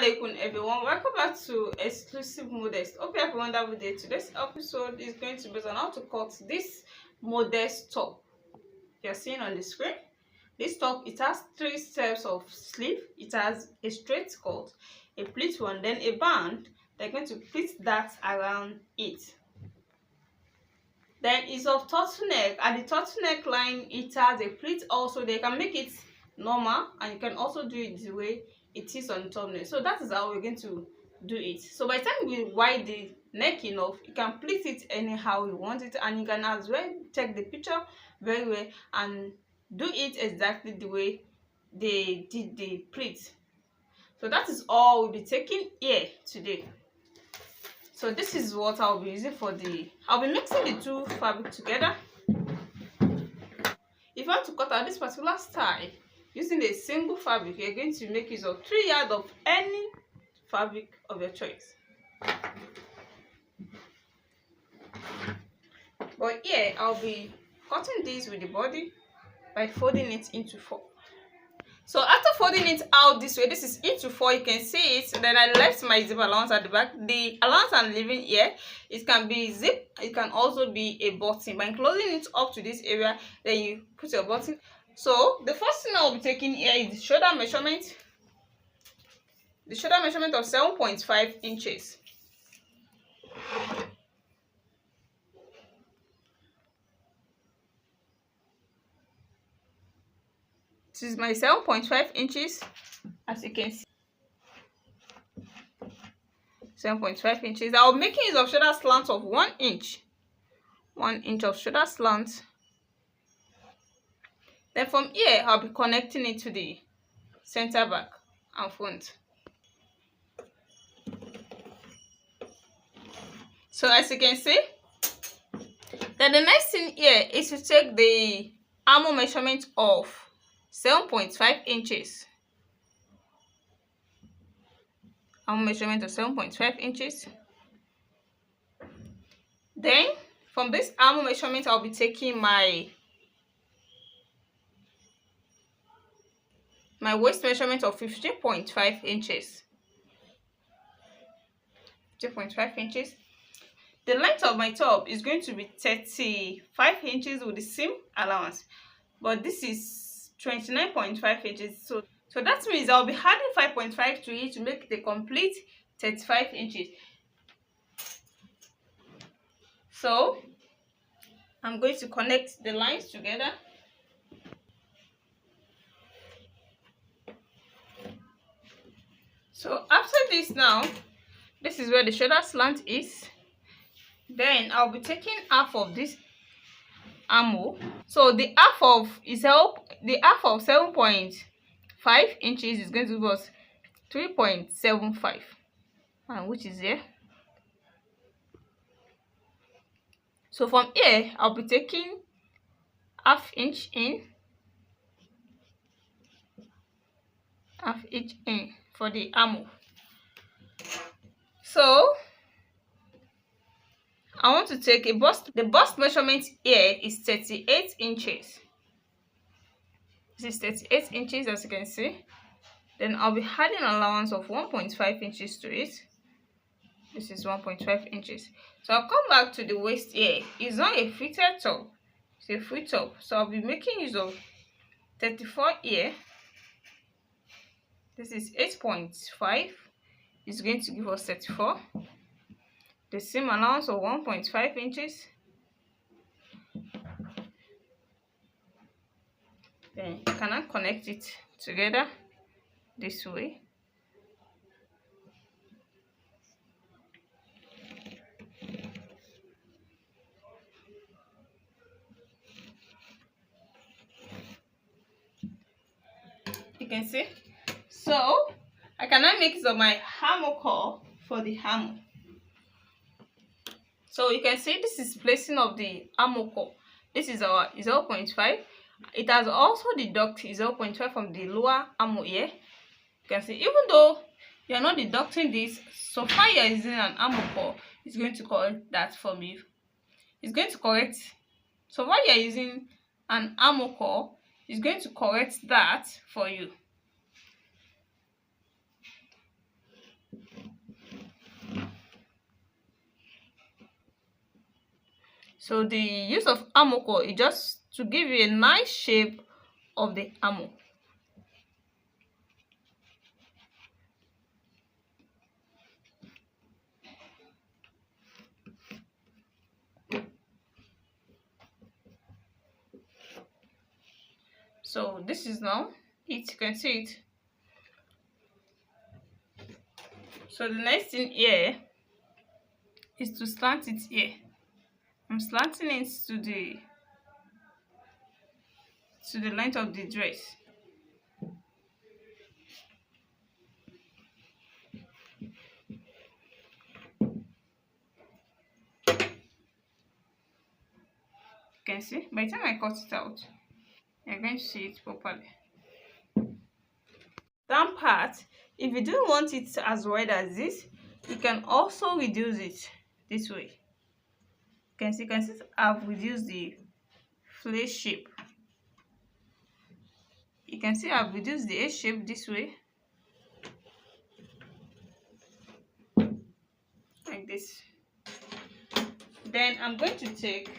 Alaikum everyone, welcome back to Exclusive Modest. Hope you have a wonderful day. Today's episode is going to be on how to cut this modest top you're seeing on the screen. This top, it has 3 steps of sleeve. It has a straight cut, a pleat one, then a band. They're going to pleat that around it. Then it's of turtleneck. At the turtleneck line, it has a pleat also. They can make it normal and you can also do it the way it is on thumbnail. So that is how we're going to do it. So by the time we widen the neck enough, you can pleat it anyhow you want it, and you can as well check the picture very well and do it exactly the way they did the pleat. So that is all we'll be taking here today. So this is what I'll be using for I'll be mixing the 2 fabric together. If you want to cut out this particular style using a single fabric, you're going to make use of 3 yards of any fabric of your choice. But here I'll be cutting this with the body by folding it into 4. So after folding it out this way, this is into 4, you can see it. Then I left my zip allowance at the back. The allowance I'm leaving here, it can be zip, it can also be a button. By closing it up to this area, then you put your button. So the first thing I will be taking here is the shoulder measurement. The shoulder measurement of 7.5 inches. This is my 7.5 inches, as you can see. 7.5 inches. I'll be making use of shoulder slant of 1 inch. 1 inch of shoulder slant. Then from here, I'll be connecting it to the center back and front. So as you can see, then the next thing here is to take the armhole measurement of 7.5 inches. Armhole measurement of 7.5 inches. Then from this armhole measurement, I'll be taking my waist measurement of 15.5 inches. 15.5 inches. The length of my top is going to be 35 inches with the seam allowance, but this is 29.5 inches. So that means I'll be adding 5.5 to it to make the complete 35 inches. So I'm going to connect the lines together. So after this now, this is where the shoulder slant is. Then I'll be taking half of this armhole. So the half of 7.5 inches is going to give us 3.75, and which is here. So from here, I'll be taking half inch in for the armhole. So I want to take a bust. The bust measurement here is 38 inches. This is 38 inches, as you can see. Then I'll be adding an allowance of 1.5 inches to it. This is 1.5 inches. So I'll come back to the waist here. It's not a fitted top, it's a free top. So I'll be making use of 34 here. This is 8.5. It's going to give us 34. The seam allowance of 1.5 inches. Then you cannot connect it together this way. You can see. So I cannot make use of my armhole core for the armhole. So you can see this is placing of the armhole core. This is our 0.5. It has also deducted 0.5 from the lower armhole here. You can see, even though you are not deducting this, so far you are using an armhole core, it's going to correct that for me. It's going to correct. So while you are using an armhole core, it's going to correct that for you. So the use of armor is just to give you a nice shape of the armor. So this is now it, you can see it. So the next thing here is to slant it here. I'm slanting it to the length of the dress. You can see by the time I cut it out, you're going to see it properly. That part, if you don't want it as wide as this, you can also reduce it this way. You can see I've reduced the flare shape. You can see I've reduced the A shape this way, like this. Then I'm going to take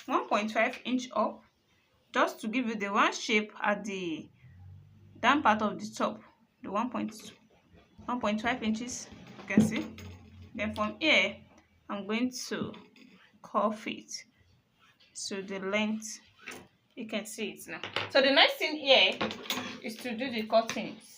1.5 inch up, just to give you the one shape at the down part of the top, the 1.5 inches, you can see. Then from here I'm going to curve it to the length. You can see it now. So the next thing here is to do the cuttings.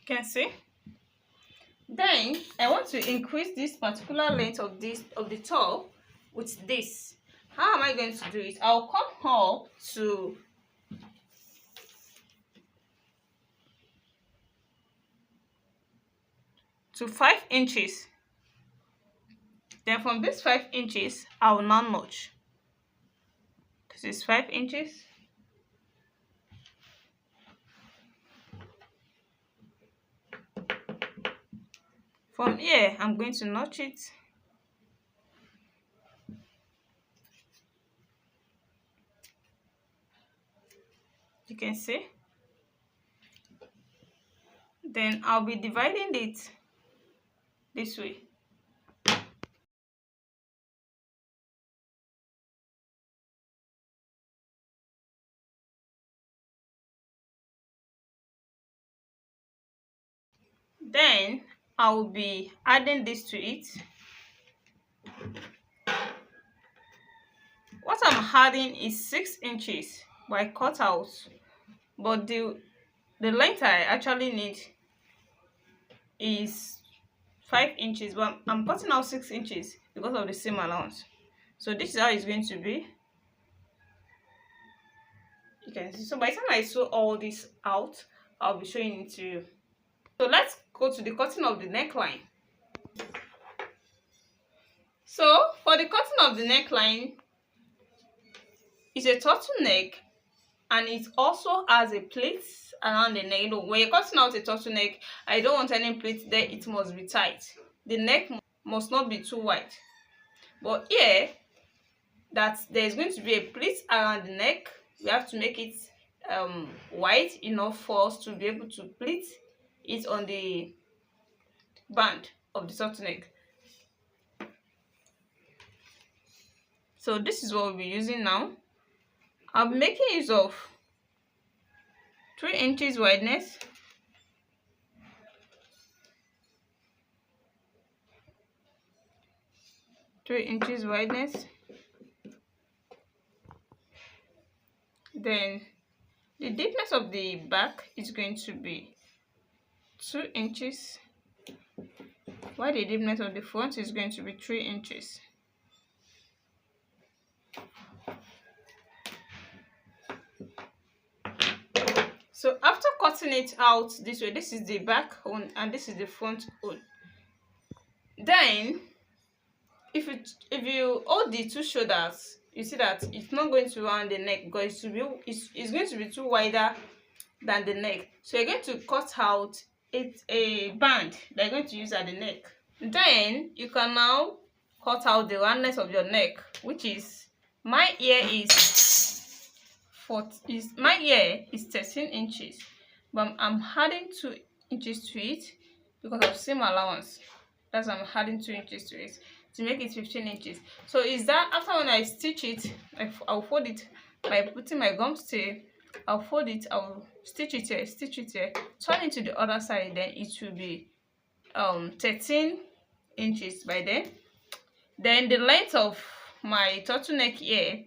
You can see. Then I want to increase this particular length of the top with this. How am I going to do it? I'll come up to 5 inches. Then from this 5 inches, I will now notch. This is 5 inches. From here, I'm going to notch it. You can see. Then I'll be dividing it this way. Then I will be adding this to it. What I'm adding is 6 inches by cut out, but the length I actually need is 5 inches, but I'm cutting out 6 inches because of the seam allowance. So this is how it's going to be. You can see. So by the time I sew all this out, I'll be showing it to you. So let's go to the cutting of the neckline. So for the cutting of the neckline, it's a turtleneck, and it also has a pleat around the neck. You know, when you're cutting out a turtleneck, I don't want any pleat there. It must be tight. The neck must not be too wide. But here, that there's going to be a pleat around the neck, we have to make it wide enough for us to be able to pleat it on the band of the turtleneck. So this is what we'll be using now. I'll be making use of 3 inches wideness, then the deepness of the back is going to be 2 inches, while the deepness of the front is going to be 3 inches. So after cutting it out this way, this is the back one and this is the front one. Then if you hold the two shoulders you see that it's not going to round the neck because it's going to be too wider than the neck. So you're going to cut out a band that you're going to use at the neck. Then you can now cut out the roundness of your neck, which is my ear is 13 inches, but I'm adding 2 inches to it because of seam allowance. That's why I'm adding 2 inches to it to make it 15 inches. So is that after when I stitch it, I'll fold it by putting my gum stay. I'll fold it, I'll stitch it here, turn it to the other side, then it will be 13 inches by then. Then the length of my turtleneck here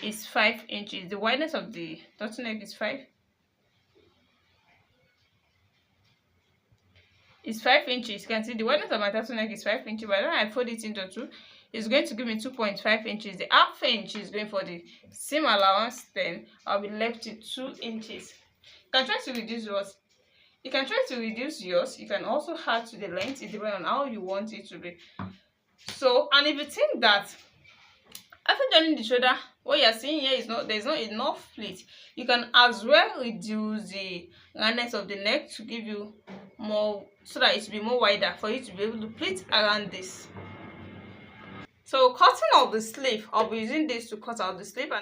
is 5 inches. The wideness of the turtleneck is 5 inches. You can see the wideness of my turtleneck is 5 inches. By the time I fold it into 2, it's going to give me 2.5 inches. The half inch is going for the seam allowance. Then I'll be left with 2 inches. You can try to reduce yours. You can try to reduce yours. You can also add to the length. It depends on how you want it to be. So, and if you think that after joining the shoulder, what you're seeing here is there's not enough pleat, you can as well reduce the roundness of the neck to give you more, so that it will be more wider for you to be able to pleat around this. So cutting of the sleeve, I'll be using this to cut out the sleeve,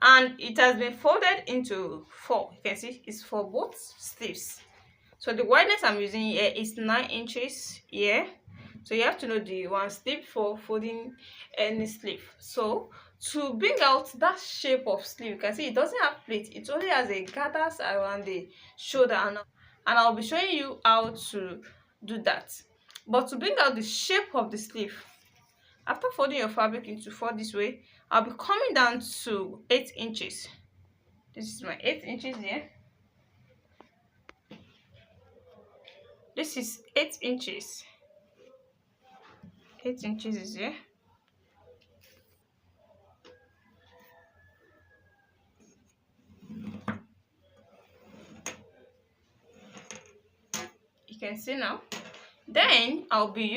and it has been folded into 4. You can see it's for both sleeves. So the wideness I'm using here is 9 inches here. So you have to know the one sleeve for folding any sleeve. So to bring out that shape of sleeve, you can see it doesn't have pleat, it only has a gathers around the shoulder, and I'll be showing you how to do that. But to bring out the shape of the sleeve, after folding your fabric into 4 this way, I'll be coming down to 8 inches. This is my 8 inches here. This is 8 inches. 8 inches is here. You can see now. Then I'll be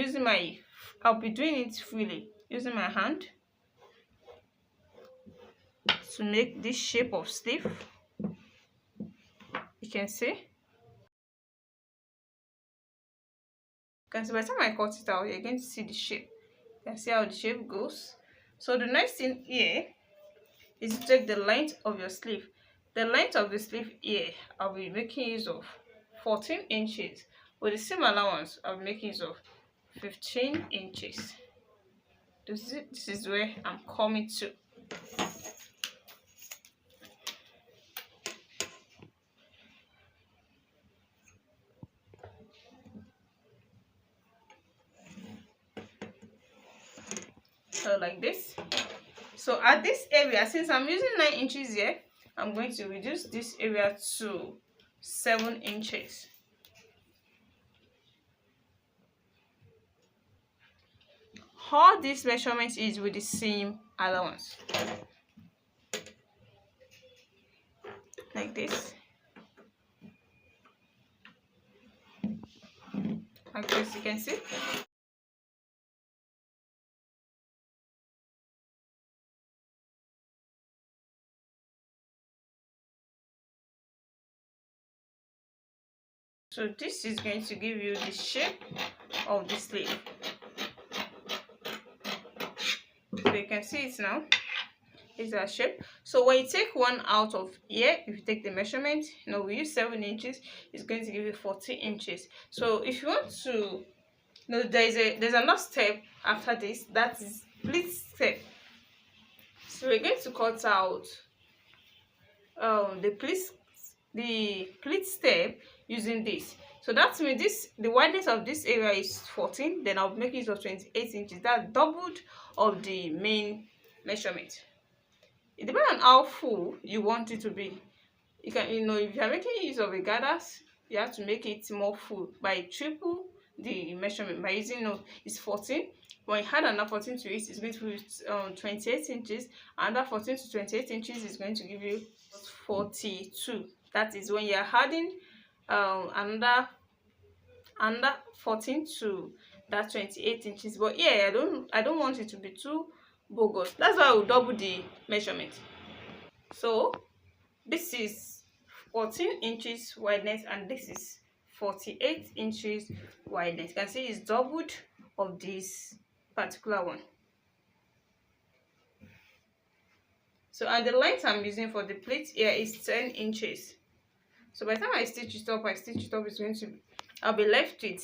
doing it freely using my hand to make this shape of sleeve. You can see. By the time I cut it out, you're going to see the shape. You can see how the shape goes. So the next thing here is to take the length of your sleeve. The length of the sleeve here, I'll be making use of 14 inches. With the same allowance, I'll be making use of 15 inches. This is where I'm coming to. So like this. So at this area, since I'm using 9 inches here, I'm going to reduce this area to 7 inches. All these measurements is with the same allowance. Like this. Like this, you can see. So this is going to give you the shape of the sleeve. So you can see it now. It's that shape. So when you take one out of here, if you take the measurement, we use 7 inches, it's going to give you 14 inches. So if you want to, there's another step after this, that is pleat step. So we're going to cut out the pleat step using this. So that means the wideness of this area is 14, then I'll make use of 28 inches. That's doubled of the main measurement. It depends on how full you want it to be. You can, if you're making use of a gathers, you have to make it more full by triple the measurement by using, it's 14. When you add another 14 to it, it's going to be 28 inches. Another 14 to 28 inches is going to give you 42. That is when you're adding another 14 to that 28 inches. But yeah, I don't want it to be too bogus. That's why I will double the measurement. So this is 14 inches wideness and this is 48 inches wideness. You can see it's doubled of this particular one. So and the length I'm using for the pleat here is 10 inches. So by the time I stitch it up is going to, I'll be left with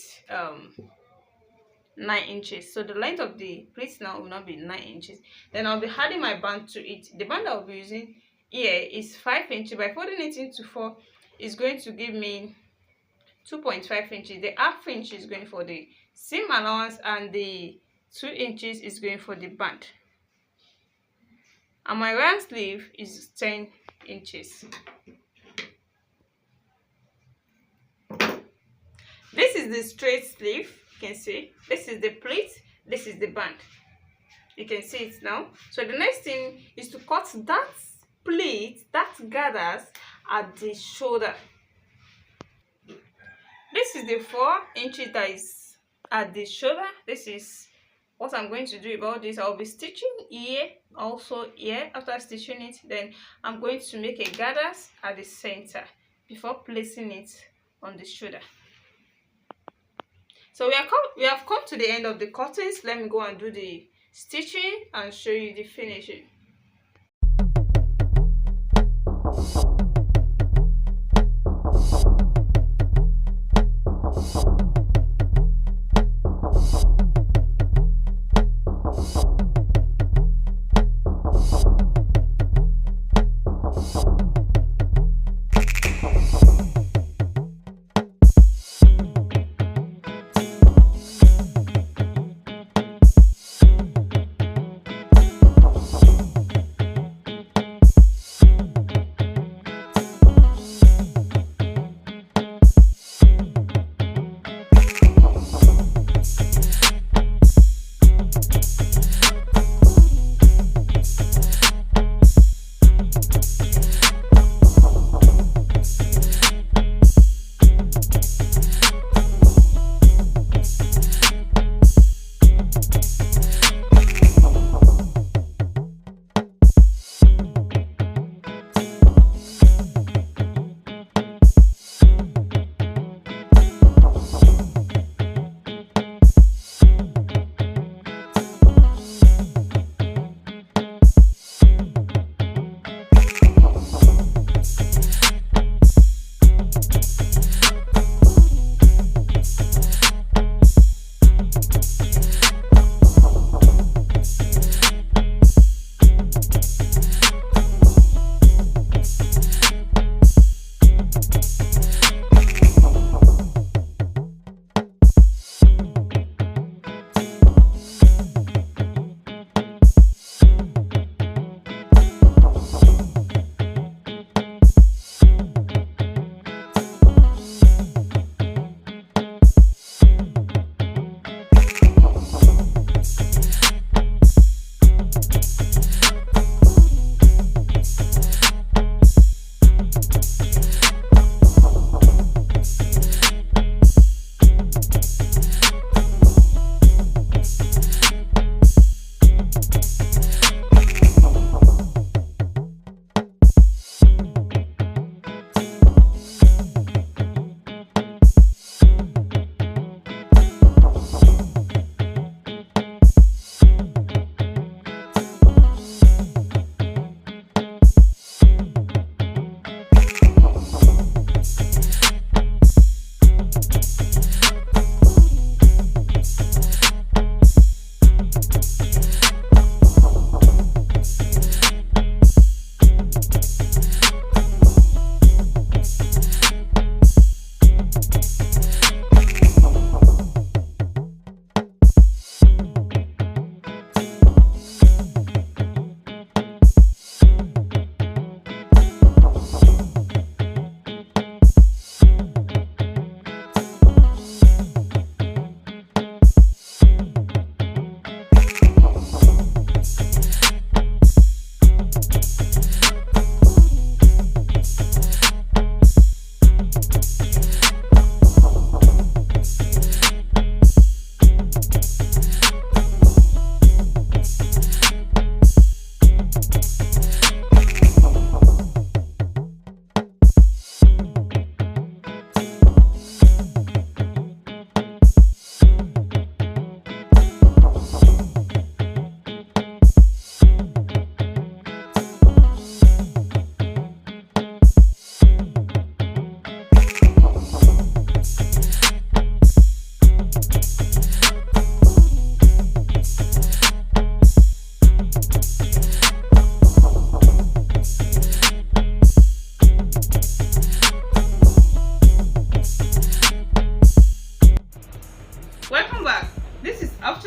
9 inches. So the length of the pleat now will not be 9 inches. Then I'll be adding my band to it. The band I'll be using here is 5 inches. By folding it into 4, it's going to give me 2.5 inches. The half inch is going for the seam allowance and the 2 inches is going for the band. And my round sleeve is 10 inches. This is the straight sleeve. You can see this is the pleat, this is the band. You can see it now. So the next thing is to cut that pleat that gathers at the shoulder. This is the 4 inches that is at the shoulder. This is what I'm going to do about this. I'll be stitching here, also here. After stitching it, then I'm going to make a gathers at the center before placing it on the shoulder. So we have come to the end of the cuttings. Let me go and do the stitching and show you the finishing.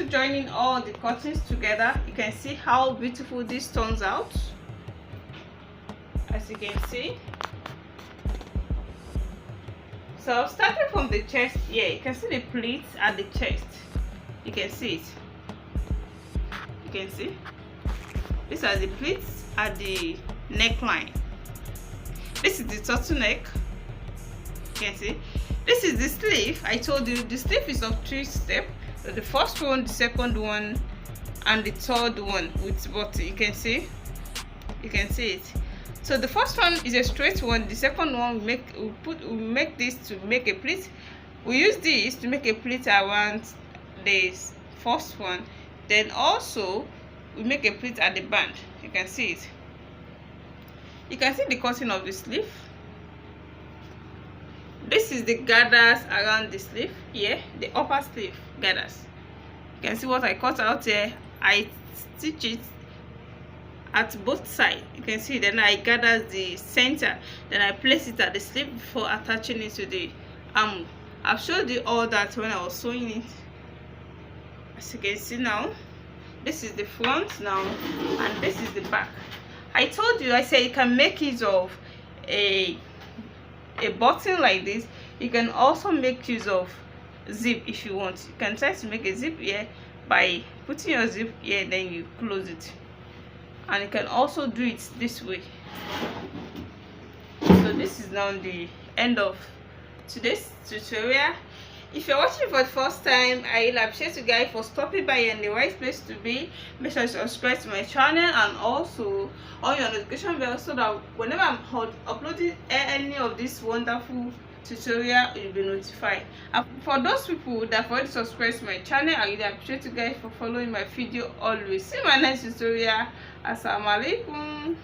after joining all the cuttings together, you can see how beautiful this turns out. As you can see, so starting from the chest here, you can see the pleats at the chest. You can see it. You can see these are the pleats at the neckline. This is the turtleneck. You can see this is the sleeve. I told you the sleeve is of 3 steps. So the first one, the second one, and the third one with button. You can see it. So the first one is a straight one. The second one we make this to make a pleat. We use this to make a pleat around the first one. Then also we make a pleat at the band. You can see it. You can see the cutting of the sleeve. This is the gathers around the sleeve here, the upper sleeve gathers. You can see what I cut out here. I stitch it at both sides. You can see, then I gather the center, then I place it at the sleeve before attaching it to the arm. I've showed you all that when I was sewing it. As you can see now, this is the front now, and this is the back. I told you, I said you can make use of a button like this. You can also make use of zip if you want. You can try to make a zip here by putting your zip here, then you close it. And you can also do it this way. So this is now the end of today's tutorial. If you're watching for the first time, I will appreciate you guys for stopping by and the right place to be. Make sure you subscribe to my channel and also on your notification bell so that whenever I'm uploading any of this wonderful tutorial, you'll be notified. And for those people that have already subscribed to my channel, I really appreciate you guys for following my video always. See you in my next tutorial. Assalamu alaikum.